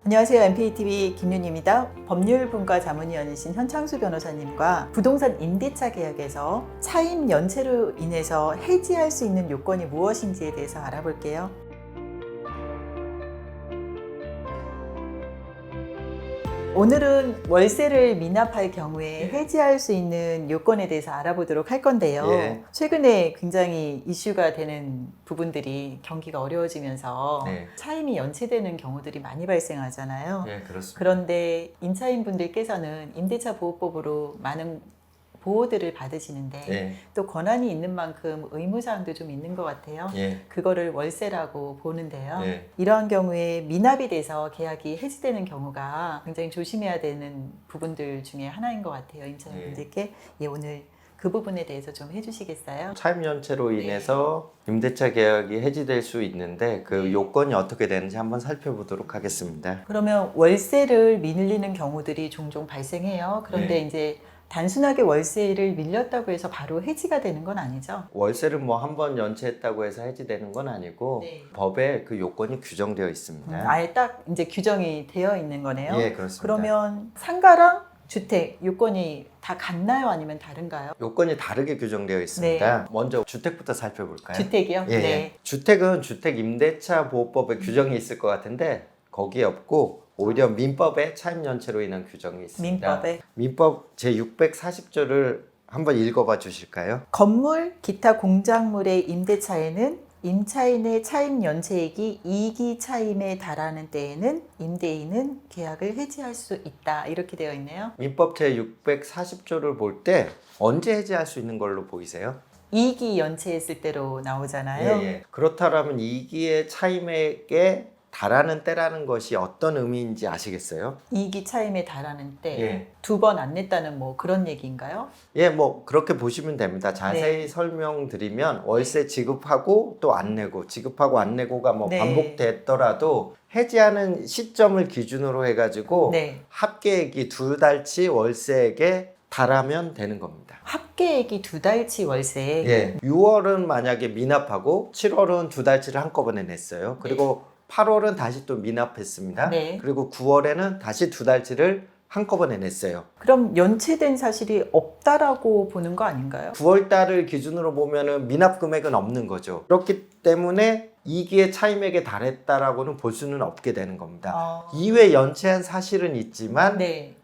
안녕하세요. MPTV 김윤희입니다. 법률분과 자문위원이신 현창수 변호사님과 부동산 임대차 계약에서 차임 연체로 인해서 해지할 수 있는 요건이 무엇인지에 대해서 알아볼게요. 오늘은 월세를 미납할 경우에 해지할 수 있는 요건에 대해서 알아보도록 할 건데요. 최근에 굉장히 이슈가 되는 부분들이 경기가 어려워지면서 차임이 연체되는 경우들이 많이 발생하잖아요. 그렇습니다. 그런데 임차인 분들께서는 임대차 보호법으로 많은 보호들을 받으시는데 또 권한이 있는 만큼 의무사항도 좀 있는 것 같아요. 그거를 월세라고 보는데요. 이러한 경우에 미납이 돼서 계약이 해지되는 경우가 굉장히 조심해야 되는 부분들 중에 하나인 것 같아요. 임차인 분들께 오늘 그 부분에 대해서 좀 해주시겠어요? 차임 연체로 인해서 임대차 계약이 해지될 수 있는데 그 요건이 어떻게 되는지 한번 살펴보도록 하겠습니다. 그러면 월세를 밀리는 경우들이 종종 발생해요. 그런데 이제 단순하게 월세를 밀렸다고 해서 바로 해지가 되는 건 아니죠? 월세를 뭐 한 번 연체했다고 해서 해지되는 건 아니고 법에 그 요건이 규정되어 있습니다. 아예 딱 이제 규정이 되어 있는 거네요. 그렇습니다. 그러면 상가랑 주택 요건이 다 같나요? 아니면 다른가요? 요건이 다르게 규정되어 있습니다. 먼저 주택부터 살펴볼까요? 주택이요? 주택은 주택임대차보호법에 규정이 있을 것 같은데 거기에 없고 오히려 민법에 차임 연체로 인한 규정이 있습니다. 민법에? 민법 제640조를 한번 읽어봐 주실까요? 건물, 기타 공작물의 임대차에는 임차인의 차임 연체액이 2기 차임에 달하는 때에는 임대인은 계약을 해지할 수 있다. 이렇게 되어 있네요. 민법 제640조를 볼 때 언제 해지할 수 있는 걸로 보이세요? 2기 연체했을 때로 나오잖아요. 그렇다면 2기의 차임액에 달하는 때라는 것이 어떤 의미인지 아시겠어요? 2기 차임에 달하는 때 두 번 안 냈다는 뭐 그런 얘기인가요? 뭐 그렇게 보시면 됩니다. 자세히 설명드리면 월세 지급하고 또 안 내고 지급하고 안 내고가 뭐 반복됐더라도 해지하는 시점을 기준으로 해가지고 합계액이 2달치 월세액에 달하면 되는 겁니다. 합계액이 2달치 월세액? 6월은 만약에 미납하고 7월은 2달치를 한꺼번에 냈어요. 그리고 8월은 다시 또 미납했습니다. 그리고 9월에는 다시 2달치를 한꺼번에 냈어요. 그럼 연체된 사실이 없다라고 보는 거 아닌가요? 9월 달을 기준으로 보면은 미납 금액은 없는 거죠. 그렇기 때문에 2기의 차임액에 달했다라고는 볼 수는 없게 되는 겁니다. 이외 연체한 사실은 있지만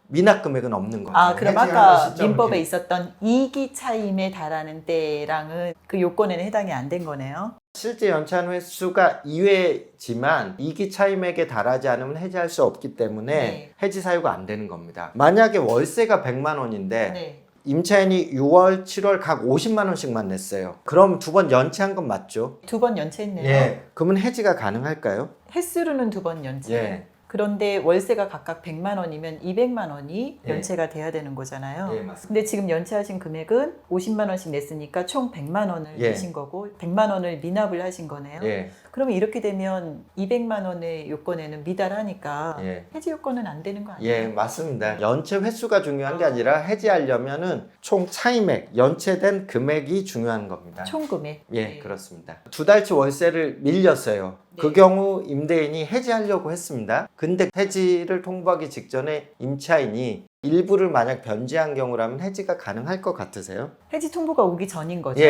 미납 금액은 없는 거죠. 그럼 아까 민법에 있었던 2기 차임에 달하는 때랑은 그 요건에는 해당이 안 된 거네요. 실제 연체한 횟수가 2회지만 2기 차임액에 달하지 않으면 해지할 수 없기 때문에 해지 사유가 안 되는 겁니다. 만약에 월세가 100만 원인데 임차인이 6월, 7월 각 50만 원씩만 냈어요. 그럼 두 번 연체한 건 맞죠? 두 번 연체했네요. 그러면 해지가 가능할까요? 횟수로는 두 번 연체. 그런데 월세가 각각 100만 원이면 200만 원이 연체가 돼야 되는 거잖아요. 맞습니다. 근데 지금 연체하신 금액은 50만 원씩 냈으니까 총 100만 원을 내신 거고 100만 원을 미납을 하신 거네요. 그러면 이렇게 되면 200만 원의 요건에는 미달하니까 해지 요건은 안 되는 거 아니에요? 맞습니다. 연체 횟수가 중요한 게 아니라 해지하려면은 총 차임액, 연체된 금액이 중요한 겁니다. 총 금액? 그렇습니다. 2달치 월세를 밀렸어요. 그 경우 임대인이 해지하려고 했습니다. 근데 해지를 통보하기 직전에 임차인이 일부를 만약 변제한 경우라면 해지가 가능할 것 같으세요? 해지 통보가 오기 전인 거죠?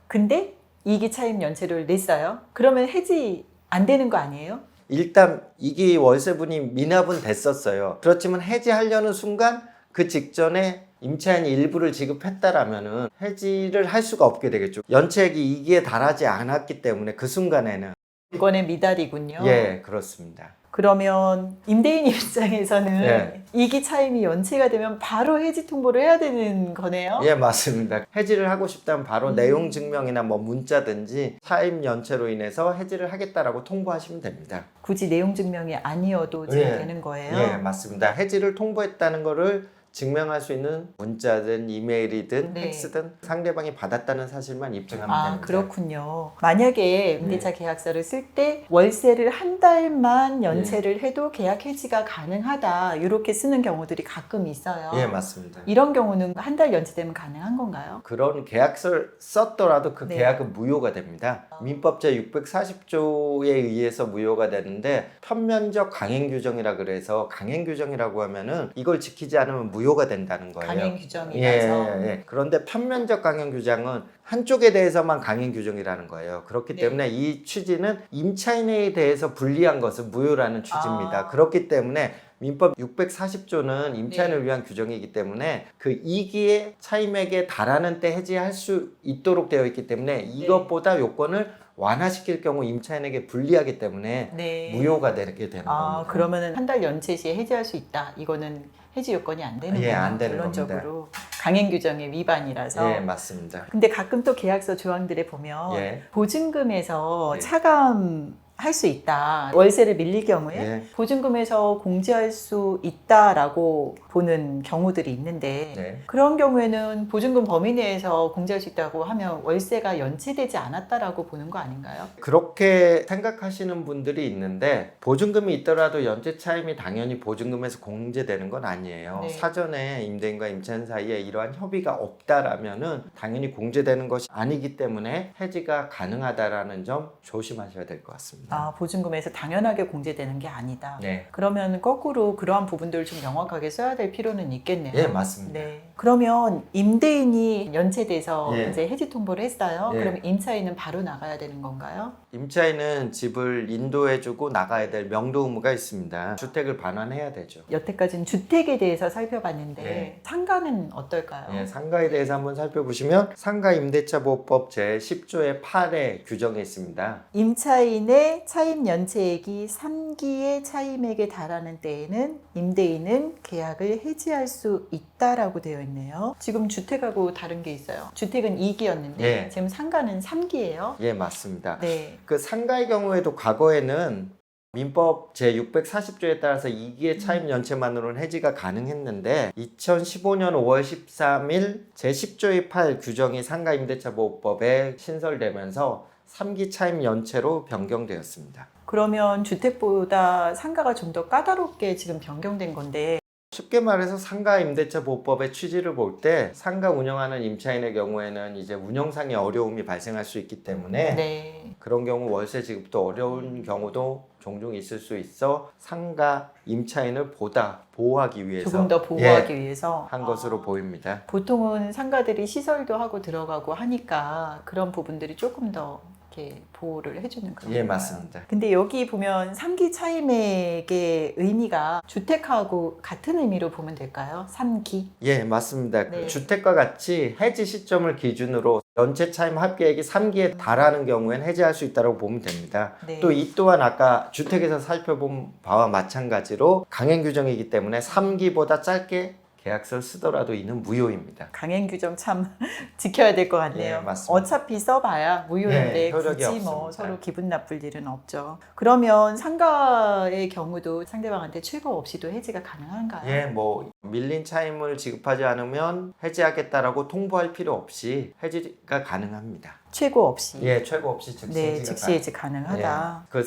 근데 2기 차임 연체를 냈어요? 그러면 해지 안 되는 거 아니에요? 일단 2기 월세분이 미납은 됐었어요. 그렇지만 해지하려는 순간 그 직전에 임차인이 일부를 지급했다라면은 해지를 할 수가 없게 되겠죠. 연체액이 2기에 달하지 않았기 때문에 그 순간에는 이거는 미달이군요. 그렇습니다. 그러면 임대인 입장에서는 2기 차임이 연체가 되면 바로 해지 통보를 해야 되는 거네요? 맞습니다. 해지를 하고 싶다면 바로 내용 증명이나 뭐 문자든지 차임 연체로 인해서 해지를 하겠다라고 통보하시면 됩니다. 굳이 내용 증명이 아니어도 되는 거예요? 맞습니다. 해지를 통보했다는 거를 증명할 수 있는 문자든 이메일이든 네. 팩스든 상대방이 받았다는 사실만 입증하면 됩니다. 그렇군요. 만약에 임대차 계약서를 쓸 때 월세를 한 달만 연체를 해도 계약 해지가 가능하다 이렇게 쓰는 경우들이 가끔 있어요. 예, 맞습니다. 이런 경우는 한 달 연체되면 가능한 건가요? 그런 계약서를 썼더라도 그 네. 계약은 무효가 됩니다. 민법 제 640조에 의해서 무효가 되는데 편면적 강행 규정이라 그래서 강행 규정이라고 하면은 이걸 지키지 않으면 무효가 된다는 거예요. 강행 규정이라서. 예. 그런데 편면적 강행 규정은 한쪽에 대해서만 강행 규정이라는 거예요. 그렇기 네. 때문에 이 취지는 임차인에 대해서 불리한 것은 무효라는 취지입니다. 그렇기 때문에 민법 640조는 임차인을 위한 규정이기 때문에 그 이기의 차임액에 달하는 때 해지할 수 있도록 되어 있기 때문에 이것보다 요건을 완화시킬 경우 임차인에게 불리하기 때문에 무효가 되게 되는 겁니다. 그러면은 한 달 연체 시에 해지할 수 있다. 이거는 해지 요건이 안 되는 거예요. 안 되는 결론적으로 강행 규정의 위반이라서. 예, 맞습니다. 근데 가끔 또 계약서 조항들에 보면 보증금에서 차감할 수 있다. 월세를 밀릴 경우에 보증금에서 공제할 수 있다라고 보는 경우들이 있는데 그런 경우에는 보증금 범위 내에서 공제할 수 있다고 하면 월세가 연체되지 않았다라고 보는 거 아닌가요? 그렇게 생각하시는 분들이 있는데 보증금이 있더라도 연체 차임이 당연히 보증금에서 공제되는 건 아니에요. 사전에 임대인과 임차인 사이에 이러한 협의가 없다라면은 당연히 공제되는 것이 아니기 때문에 해지가 가능하다라는 점 조심하셔야 될 것 같습니다. 보증금에서 당연하게 공제되는 게 아니다. 그러면 거꾸로 그러한 부분들을 좀 명확하게 써야 될 필요는 있겠네요. 예, 맞습니다. 그러면 임대인이 연체돼서 이제 해지 통보를 했어요. 그럼 임차인은 바로 나가야 되는 건가요? 임차인은 집을 인도해주고 나가야 될 명도 의무가 있습니다. 주택을 반환해야 되죠. 여태까지는 주택에 대해서 살펴봤는데 상가는 어떨까요? 상가에 대해서 한번 살펴보시면 상가임대차보호법 제10조의 8에 규정해 있습니다. 임차인의 차임 연체액이 3기의 차임액에 달하는 때에는 임대인은 계약을 해지할 수 있다라고 되어 있네요. 지금 주택하고 다른 게 있어요. 주택은 2기였는데 지금 상가는 3기예요. 예, 맞습니다. 그 상가의 경우에도 과거에는 민법 제640조에 따라서 2기의 차임 연체만으로는 해지가 가능했는데 2015년 5월 13일 제10조의 8 규정이 상가임대차보호법에 신설되면서 3기 차임 연체로 변경되었습니다. 그러면 주택보다 상가가 좀 더 까다롭게 지금 변경된 건데 쉽게 말해서 상가임대차보호법의 취지를 볼 때 상가 운영하는 임차인의 경우에는 이제 운영상의 어려움이 발생할 수 있기 때문에 그런 경우 월세 지급도 어려운 경우도 종종 있을 수 있어 상가 임차인을 보다 보호하기 위해서 조금 더 보호하기 위해서 한 것으로 보입니다. 보통은 상가들이 시설도 하고 들어가고 하니까 그런 부분들이 조금 더 이렇게 보호를 해주는 그런 예, 맞습니다. 근데 여기 보면 3기 차임액의 의미가 주택하고 같은 의미로 보면 될까요? 3기? 예, 맞습니다. 주택과 같이 해지 시점을 기준으로 연체 차임 합계액이 3기에 달하는 경우에는 해지할 수 있다고 보면 됩니다. 또 이 또한 아까 주택에서 살펴본 바와 마찬가지로 강행 규정이기 때문에 3기보다 짧게 계약서를 쓰더라도 이는 무효입니다. 강행 규정 참 지켜야 될 것 같네요. 맞습니다. 어차피 써봐야 무효인데 효력이 굳이 뭐 없습니다. 서로 기분 나쁠 일은 없죠. 그러면 상가의 경우도 상대방한테 최고 없이도 해지가 가능한가요? 뭐 밀린 차임을 지급하지 않으면 해지하겠다라고 통보할 필요 없이 해지가 가능합니다. 최고 없이. 최고 없이 즉시 해지 가능하다. 그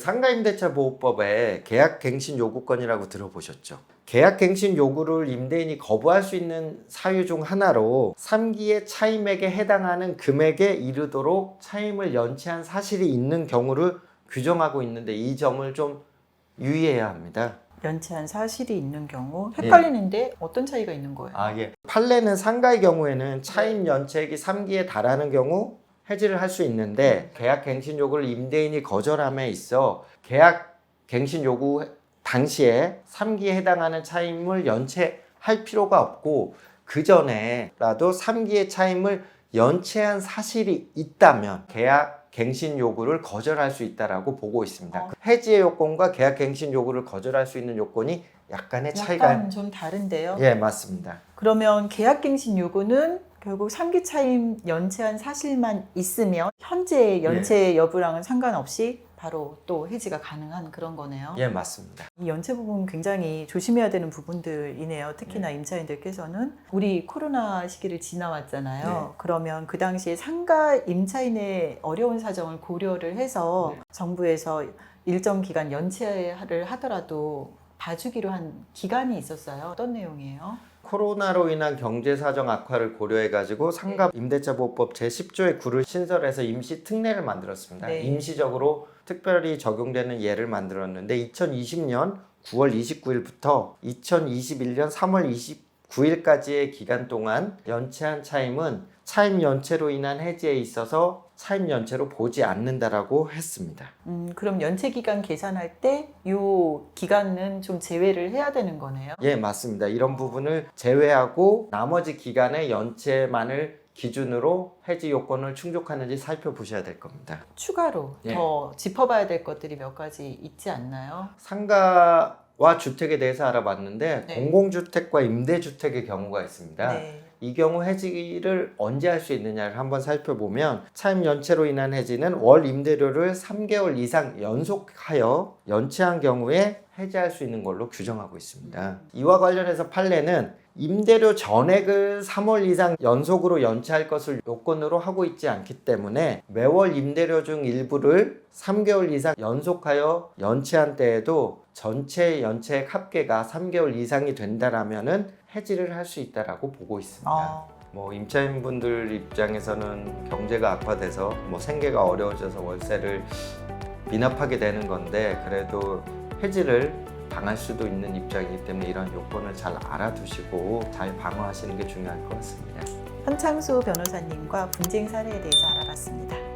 상가임대차보호법에 계약갱신 요구권이라고 들어보셨죠? 계약갱신 요구를 임대인이 거부할 수 있는 사유 중 하나로 3기의 차임액에 해당하는 금액에 이르도록 차임을 연체한 사실이 있는 경우를 규정하고 있는데 이 점을 좀 유의해야 합니다. 연체한 사실이 있는 경우 헷갈리는데 어떤 차이가 있는 거예요? 판례는 상가의 경우에는 차임 연체액이 3기에 달하는 경우 해지를 할 수 있는데 계약갱신 요구를 임대인이 거절함에 있어 계약갱신 요구 당시에 3기에 해당하는 차임을 연체할 필요가 없고 그 전에라도 3기의 차임을 연체한 사실이 있다면 계약갱신 요구를 거절할 수 있다라고 보고 있습니다. 해지의 요건과 계약갱신 요구를 거절할 수 있는 요건이 약간의 차이가 약간 좀 다른데요? 맞습니다. 그러면 계약갱신 요구는 결국 3기 차임 연체한 사실만 있으면 현재 연체 여부랑은 상관없이 바로 또 해지가 가능한 그런 거네요. 예, 맞습니다. 이 연체 부분 굉장히 조심해야 되는 부분들이네요. 특히나 임차인들께서는 우리 코로나 시기를 지나왔잖아요. 그러면 그 당시에 상가 임차인의 어려운 사정을 고려를 해서 정부에서 일정 기간 연체를 하더라도 봐주기로 한 기간이 있었어요. 어떤 내용이에요? 코로나로 인한 경제 사정 악화를 고려해가지고 상가 임대차 보호법 제10조의 9를 신설해서 임시 특례를 만들었습니다. 임시적으로 특별히 적용되는 예를 만들었는데 2020년 9월 29일부터 2021년 3월 29일까지의 기간 동안 연체한 차임은 차임 연체로 인한 해지에 있어서 차임 연체로 보지 않는다라고 했습니다. 그럼 연체 기간 계산할 때 이 기간은 좀 제외를 해야 되는 거네요? 예, 맞습니다. 이런 부분을 제외하고 나머지 기간의 연체만을 기준으로 해지 요건을 충족하는지 살펴보셔야 될 겁니다. 추가로 더 짚어봐야 될 것들이 몇 가지 있지 않나요? 상가와 주택에 대해서 알아봤는데 공공주택과 임대주택의 경우가 있습니다. 이 경우 해지를 언제 할 수 있느냐를 한번 살펴보면 차임 연체로 인한 해지는 월 임대료를 3개월 이상 연속하여 연체한 경우에 해지할 수 있는 걸로 규정하고 있습니다. 이와 관련해서 판례는 임대료 전액을 3월 이상 연속으로 연체할 것을 요건으로 하고 있지 않기 때문에 매월 임대료 중 일부를 3개월 이상 연속하여 연체한 때에도 전체 연체액 합계가 3개월 이상이 된다라면은 해지를 할 수 있다라고 보고 있습니다. 뭐 임차인분들 입장에서는 경제가 악화돼서 뭐 생계가 어려워져서 월세를 미납하게 되는 건데 그래도 해지를 당할 수도 있는 입장이기 때문에 이런 요건을 잘 알아두시고 잘 방어하시는 게 중요할 것 같습니다. 현창수 변호사님과 분쟁 사례에 대해서 알아봤습니다.